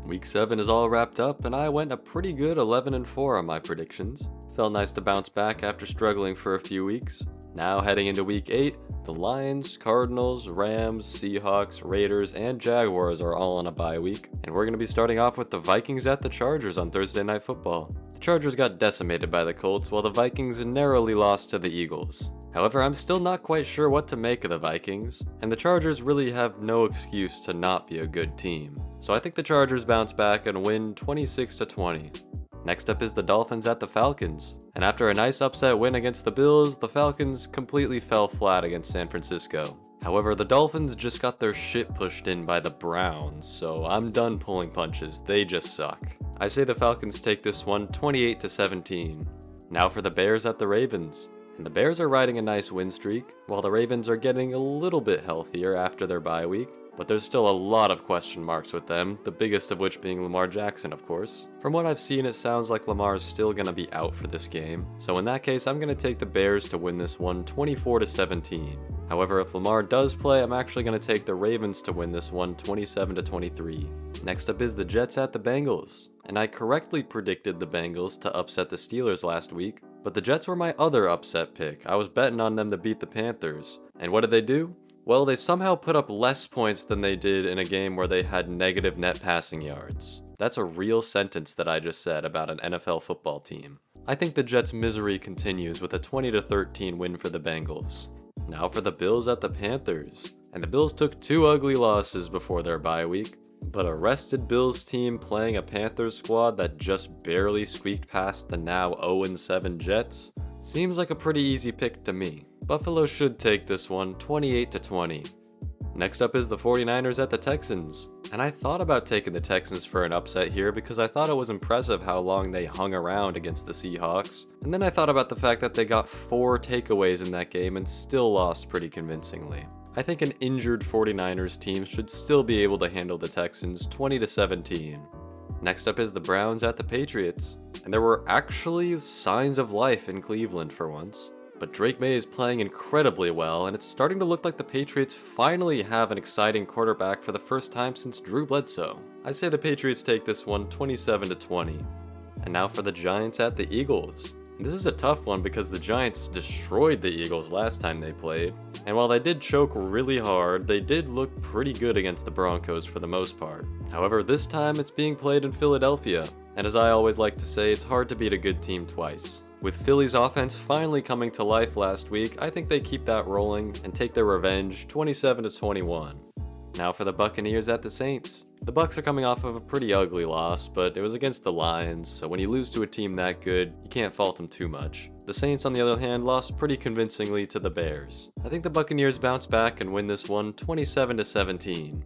Week 7 is all wrapped up, and I went a pretty good 11-4 on my predictions. Felt nice to bounce back after struggling for a few weeks. Now heading into Week 8, the Lions, Cardinals, Rams, Seahawks, Raiders, and Jaguars are all on a bye week, and we're going to be starting off with the Vikings at the Chargers on Thursday Night Football. The Chargers got decimated by the Colts, while the Vikings narrowly lost to the Eagles. However, I'm still not quite sure what to make of the Vikings, and the Chargers really have no excuse to not be a good team. So I think the Chargers bounce back and win 26-20. Next up is the Dolphins at the Falcons, and after a nice upset win against the Bills, the Falcons completely fell flat against San Francisco. However, the Dolphins just got their shit pushed in by the Browns, so I'm done pulling punches, they just suck. I say the Falcons take this one 28-17. Now for the Bears at the Ravens. And the Bears are riding a nice win streak, while the Ravens are getting a little bit healthier after their bye week, but there's still a lot of question marks with them, the biggest of which being Lamar Jackson, of course. From what I've seen, it sounds like Lamar is still going to be out for this game, so in that case, I'm going to take the Bears to win this one 24-17. However, if Lamar does play, I'm actually going to take the Ravens to win this one 27-23. Next up is the Jets at the Bengals, and I correctly predicted the Bengals to upset the Steelers last week, but the Jets were my other upset pick. I was betting on them to beat the Panthers, and what did they do? Well, they somehow put up less points than they did in a game where they had negative net passing yards. That's a real sentence that I just said about an NFL football team. I think the Jets' misery continues with a 20-13 win for the Bengals. Now for the Bills at the Panthers. And the Bills took 2 ugly losses before their bye week, but a rested Bills team playing a Panthers squad that just barely squeaked past the now 0-7 Jets seems like a pretty easy pick to me. Buffalo should take this one 28-20. Next up is the 49ers at the Texans, and I thought about taking the Texans for an upset here because I thought it was impressive how long they hung around against the Seahawks, and then I thought about the fact that they got 4 takeaways in that game and still lost pretty convincingly. I think an injured 49ers team should still be able to handle the Texans 20-17. Next up is the Browns at the Patriots, and there were actually signs of life in Cleveland for once. But Drake May is playing incredibly well, and it's starting to look like the Patriots finally have an exciting quarterback for the first time since Drew Bledsoe. I say the Patriots take this one 27-20. And now for the Giants at the Eagles. This is a tough one because the Giants destroyed the Eagles last time they played, and while they did choke really hard, they did look pretty good against the Broncos for the most part. However, this time it's being played in Philadelphia, and as I always like to say, it's hard to beat a good team twice. With Philly's offense finally coming to life last week, I think they keep that rolling and take their revenge 27-21. Now for the Buccaneers at the Saints. The Bucs are coming off of a pretty ugly loss, but it was against the Lions, so when you lose to a team that good, you can't fault them too much. The Saints, on the other hand, lost pretty convincingly to the Bears. I think the Buccaneers bounce back and win this one 27-17.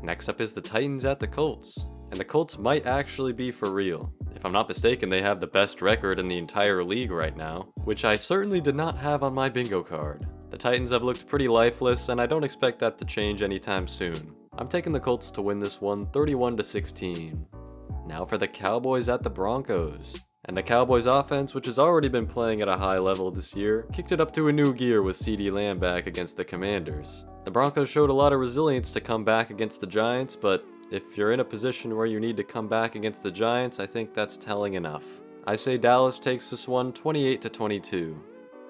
Next up is the Titans at the Colts, and the Colts might actually be for real. If I'm not mistaken, they have the best record in the entire league right now, which I certainly did not have on my bingo card. The Titans have looked pretty lifeless, and I don't expect that to change anytime soon. I'm taking the Colts to win this one 31-16. Now for the Cowboys at the Broncos. And the Cowboys offense, which has already been playing at a high level this year, kicked it up to a new gear with CeeDee Lamb back against the Commanders. The Broncos showed a lot of resilience to come back against the Giants, but if you're in a position where you need to come back against the Giants, I think that's telling enough. I say Dallas takes this one 28-22.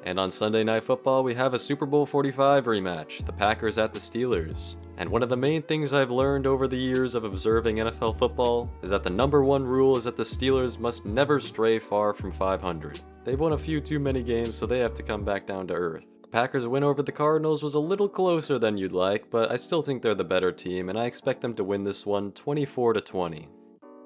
And on Sunday Night Football, we have a Super Bowl 45 rematch, the Packers at the Steelers. And one of the main things I've learned over the years of observing NFL football is that the number one rule is that the Steelers must never stray far from 500. They've won a few too many games, so they have to come back down to earth. The Packers' win over the Cardinals was a little closer than you'd like, but I still think they're the better team, and I expect them to win this one 24-20.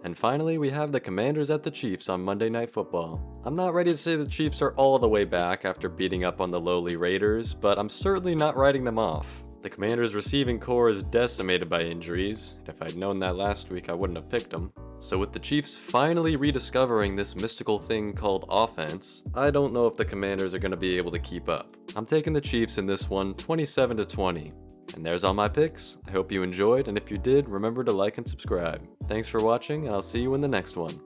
And finally, we have the Commanders at the Chiefs on Monday Night Football. I'm not ready to say the Chiefs are all the way back after beating up on the lowly Raiders, but I'm certainly not writing them off. The Commanders' receiving core is decimated by injuries, and if I'd known that last week, I wouldn't have picked them. So with the Chiefs finally rediscovering this mystical thing called offense, I don't know if the Commanders are going to be able to keep up. I'm taking the Chiefs in this one 27-20. And there's all my picks. I hope you enjoyed, and if you did, remember to like and subscribe. Thanks for watching, and I'll see you in the next one.